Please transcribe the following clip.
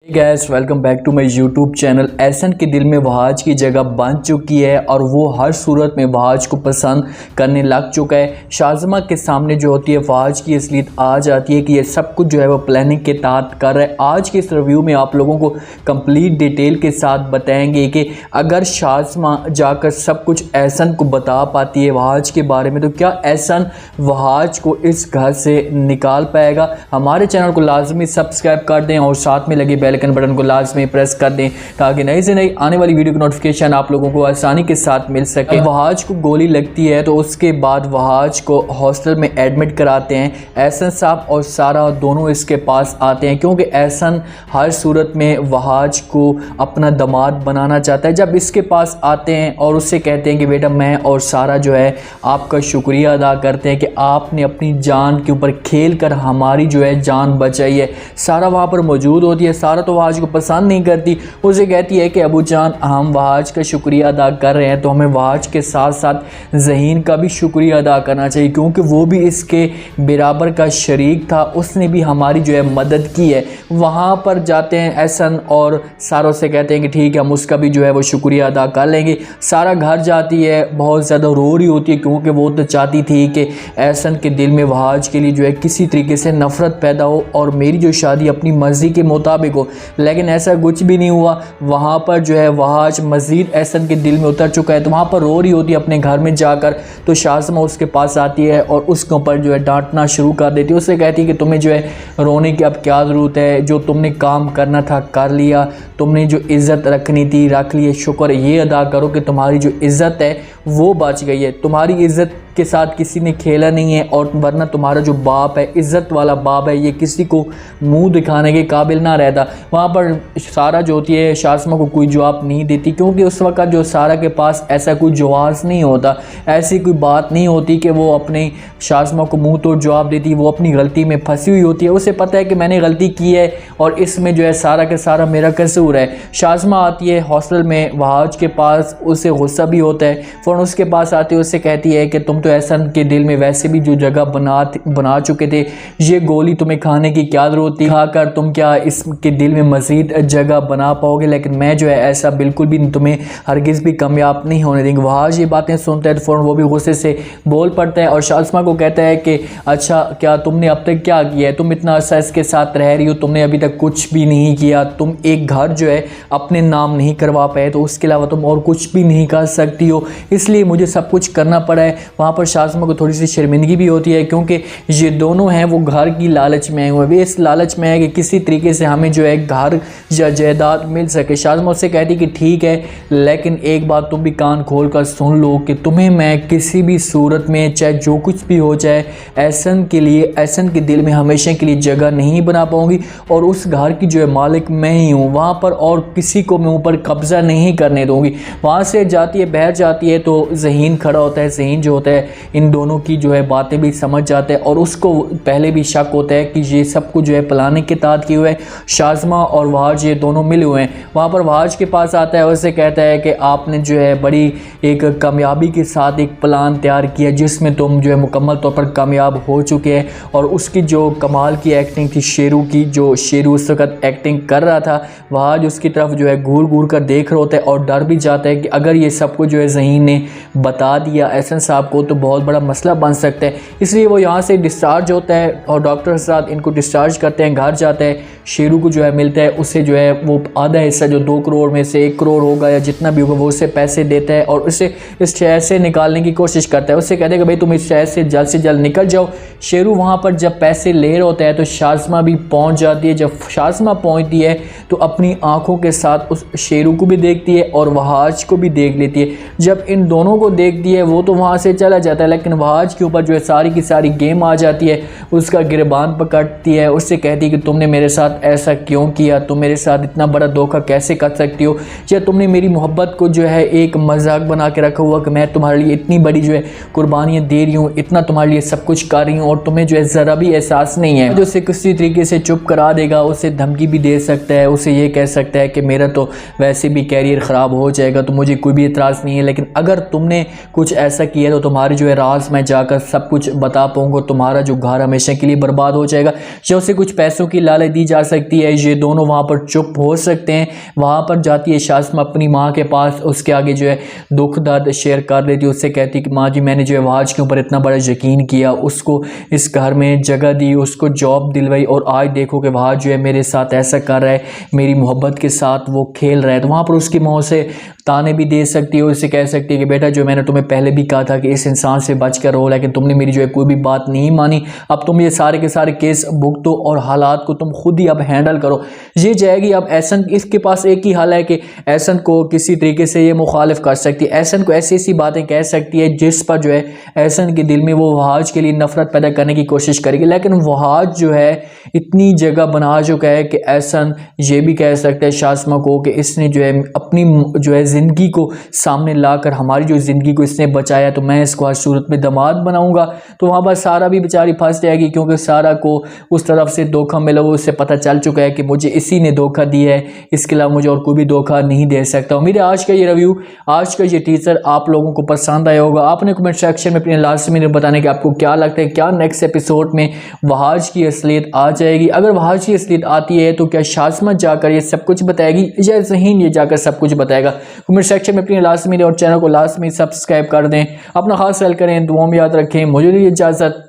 Gas welcome back to my YouTube channel. एहसन के दिल में वहाज की जगह बन चुकी है और वो हर सूरत में वहाज को पसंद करने लग चुका है। शाज़मा के सामने जो होती है वहाज की असलियत आ जाती है कि ये सब कुछ जो है वो प्लानिंग के तहत कर रहा है। आज के इस रिव्यू में आप लोगों को कंप्लीट डिटेल के साथ बताएंगे कि अगर शाज़मा जाकर सब कुछ एहसन को बता पाती है वहाज के बारे में तो क्या एहसन वहाज को इस घर से निकाल पाएगा। हमारे चैनल को लाजमी सब्सक्राइब कर दें और साथ में लगे बेल आइकन बटन को लाजमी प्रेस कर दें ताकि नई से नई आने वाली वीडियो की नोटिफिकेशन आप लोगों को आसानी के साथ मिल सके। वहाज को गोली लगती है तो उसके बाद वहाज को हॉस्टल में एडमिट कराते हैं। एहसन साहब और सारा दोनों इसके पास आते हैं क्योंकि एहसन हर सूरत में वहाज को अपना दामाद बनाना चाहता है। जब इसके पास आते हैं और उससे कहते हैं कि बेटा मैं और सारा जो है आपका शुक्रिया अदा करते हैं कि आपने अपनी जान के ऊपर खेल कर हमारी जो है जान बचाई है। सारा वहाँ पर मौजूद होती है। सारा तो वहाज को पसंद नहीं करती, उसे कहती है कि अबू जान हम वहाज का शुक्रिया अदा कर रहे हैं तो हमें वहाज के साथ साथ ज़हीन का भी शुक्रिया अदा करना चाहिए क्योंकि वो भी इसके बराबर का शरीक था, उसने भी हमारी जो है मदद की है। वहाँ पर जाते हैं एहसन और सारा से कहते हैं कि ठीक है हम उसका भी जो है वो शुक्रिया अदा कर लेंगे। सारा घर जाती है, बहुत ज़्यादा रो रही होती है क्योंकि वो तो चाहती थी कि एहसन के दिल में वहाज के लिए जो है किसी तरीके से नफ़रत पैदा हो और मेरी जो शादी अपनी मर्ज़ी के मुताबिक हो, लेकिन ऐसा कुछ भी नहीं हुआ। वहाँ पर जो है वहाज मज़ीद एहसन के दिल में उतर चुका है तो वहाँ पर रो रही होती है अपने घर में जाकर। तो शाज़मा उसके पास आती है और उसके ऊपर जो है डांटना शुरू कर देती है। उससे कहती है कि तुम्हें जो है रोने की अब क्या ज़रूरत है, जो तुमने काम करना था कर लिया, तुमने जो इज़्ज़त रखनी थी रख ली, शुक्र ये अदा करो कि तुम्हारी जो इज़्ज़त है वो बच गई है। तुम्हारी इज़्ज़त के साथ किसी ने खेला नहीं है और वरना तुम्हारा जो बाप है इज़्ज़त वाला बाप है ये किसी को मुंह दिखाने के काबिल ना रहता। वहाँ पर सारा जो होती है शाज़मा को कोई जवाब नहीं देती क्योंकि उस वक्त जो सारा के पास ऐसा कोई जवाब नहीं होता, ऐसी कोई बात नहीं होती कि वो अपनी शाज़मा को मुँह तोड़ जवाब देती। वो अपनी गलती में फंसी हुई होती है, उसे पता है कि मैंने गलती की है और इसमें जो है सारा के सारा मेरा कसूर है। शाज़मा आती है हॉस्टल में वहाज के पास, उसे गुस्सा भी होता है। फ़ौरन उसके पास आती है, उससे कहती है कि तुम तो एहसन के दिल में वैसे भी जो जगह बना चुके थे, ये गोली तुम्हें खाने की क्या ज़रूरत थी, खाकर तुम क्या इसके दिल में मज़ीद जगह बना पाओगे, लेकिन मैं जो है ऐसा बिल्कुल भी तुम्हें हरगिज़ भी कामयाब नहीं होने देंगे। वहाज ये बातें सुनता है तो फ़ौरन वो भी गुस्से से बोल पड़ता है और शाज़मा को कहता है कि अच्छा क्या तुमने अब तक क्या किया है, तुम इतना अर्सा इसके साथ रह रही हो, तुमने अभी तक कुछ भी नहीं किया, तुम एक घर जो है अपने नाम नहीं करवा पाए तो उसके अलावा तुम और कुछ भी नहीं कर सकती हो, इसलिए मुझे सब कुछ करना पड़ा है। वहाँ पर शाज़मा को थोड़ी सी शर्मिंदगी भी होती है क्योंकि ये दोनों हैं वो घर की लालच में आए हुए, वे इस लालच में है कि किसी तरीके से हमें जो है घर या जायदाद मिल सके। शाज़मा उससे कहती कि ठीक है लेकिन एक बात तुम भी कान खोल कर सुन लो कि तुम्हें मैं किसी भी सूरत में चाहे जो कुछ भी हो जाए एहसन के लिए, एहसन के दिल में हमेशा के लिए जगह नहीं बना पाऊँगी और उस घर की जो है मालिक मैं ही हूँ, वहाँ पर और किसी को मैं ऊपर कब्ज़ा नहीं करने दूँगी। वहाँ से जाती है, बाहर जाती है तो ज़हीन खड़ा होता है। ज़हीन जो होता है इन दोनों की जो है बातें भी समझ जाता है और उसको पहले भी शक होता है कि ये सब कुछ जो है प्लानिंग के तहत किए हुए शाज़मा और वहाज ये दोनों मिले हुए हैं। वहाँ पर वहाज के पास आता है, उससे कहता है कि आपने जो है बड़ी एक कामयाबी के साथ एक प्लान तैयार किया जिसमें तुम जो है मुकम्मल तौर पर कामयाब हो चुके हैं। और उसकी जो कमाल की एक्टिंग थी शेरू की, जो शेरू उस वक्त एक्टिंग कर रहा था, वहाज उसकी तरफ जो है घूर घूर कर देख रहा होता है और डर भी जाता है कि अगर ये सब कुछ जो है ज़हीन ने बता दिया एहसन साहब को तो बहुत बड़ा मसला बन सकता है। इसलिए वो यहाँ से डिस्चार्ज होता है और डॉक्टर के साथ इनको डिस्चार्ज करते हैं, घर जाता है, शेरू को जो है मिलता है, उससे जो है वो आधा हिस्सा जो 2 करोड़ में से 1 करोड़ होगा या जितना भी होगा वो उससे पैसे देता है और उसे इस शहर से निकालने की कोशिश करता है। उससे कहते हैं कि भाई तुम इस शहर से जल्द निकल जाओ। शेरू वहाँ पर जब पैसे ले रहा होता है तो शाज़मा भी पहुँच जाती है। जब शाज़मा पहुँचती है तो अपनी आँखों के साथ उस शेरू को भी देखती है और वहाज को भी देख लेती है। जब इन दोनों को देखती है वो तो वहाँ से चला जाता है लेकिन वहाज के ऊपर जो है सारी की सारी गेम आ जाती है, उसका गिरबान पकड़ती है, उससे कहती है कि तुमने मेरे साथ ऐसा क्यों किया, तुम मेरे साथ इतना बड़ा धोखा कैसे कर सकती हो, या तुमने मेरी मोहब्बत को जो है एक मजाक बना के रखा हुआ कि मैं तुम्हारे लिए इतनी बड़ी जो है कुर्बानियाँ दे रही हूँ, इतना तुम्हारे लिए सब कुछ कर रही हूँ और तुम्हें जो है ज़रा भी एहसास नहीं है। जो उसे किसी तरीके से चुप करा देगा, उसे धमकी भी दे सकता है, उसे ये कह सकता है कि मेरा तो वैसे भी कैरियर ख़राब हो जाएगा तो मुझे कोई भी एतराज़ नहीं है, लेकिन अगर अगर तुमने कुछ ऐसा किया तो तुम्हारे जो है राज मैं जाकर सब कुछ बता पाऊंगा, तुम्हारा जो घर हमेशा के लिए बर्बाद हो जाएगा। या उसे कुछ पैसों की लालच दी जा सकती है। ये दोनों वहाँ पर चुप हो सकते हैं। वहाँ पर जाती है शाज़मा अपनी माँ के पास, उसके आगे जो है दुख दर्द शेयर कर देती है। उससे कहती है कि माँ जी मैंने जो है वहाज के ऊपर इतना बड़ा यकीन किया, उसको इस घर में जगह दी, उसको जॉब दिलवाई और आज देखो कि वहाज जो है मेरे साथ ऐसा कर रहा है, मेरी मोहब्बत के साथ वो खेल रहा है। तो वहाँ पर उसकी माँ से ताने भी दे सकती है, उससे कह सकती है कि बेटा जो मैंने तुम्हें पहले भी कहा था कि इस इंसान से बच कर रहो, लेकिन तुमने मेरी जो है कोई भी बात नहीं मानी। अब तुम ये सारे के सारे केस भुगतो और हालात को तुम खुद ही अब हैंडल करो। ये जाएगी। अब एहसन इसके पास एक ही हल है कि एहसन को किसी तरीके से ये मुखालिफ कर सकती है, एहसन को ऐसी ऐसी बातें कह सकती है जिस पर जो है एहसन के दिल में वो वहाज के लिए नफरत पैदा करने की कोशिश करेगी। लेकिन वहाज जो है इतनी जगह बना चुका है कि एहसन ये भी कह सकता है शाज़मा को कि इसने जो है अपनी जो है ज़िंदगी को सामने लाकर हमारी जो ज़िंदगी को इसने बचाया, तो मैं इसको हर सूरत में दामाद बनाऊंगा। तो वहाँ पर सारा भी बेचारी फंस जाएगी, क्योंकि सारा को उस तरफ से धोखा मिला, वो उससे पता चल चुका है कि मुझे इसी ने धोखा दिया है, इसके अलावा मुझे और कोई भी धोखा नहीं दे सकता। उम्मीद है आज का ये रिव्यू, आज का ये टीजर आप लोगों को पसंद आया होगा। आपने कमेंट सेक्शन में अपने लाजमी बताने कि आपको क्या लगता है, क्या नेक्स्ट एपिसोड में वहाज की असलियत आ जाएगी। अगर वहाज की असलियत आती है तो क्या शाज़मा जाकर ये सब कुछ बताएगी या ज़हीन ये जाकर सब कुछ बताएगा। कमेंट सेक्शन में अपनी लाजमी और चैनल को लाजमी सब्सक्राइब कर दें। अपना खास ख्याल करें, दुआ में याद रखें। मुझे इजाज़त।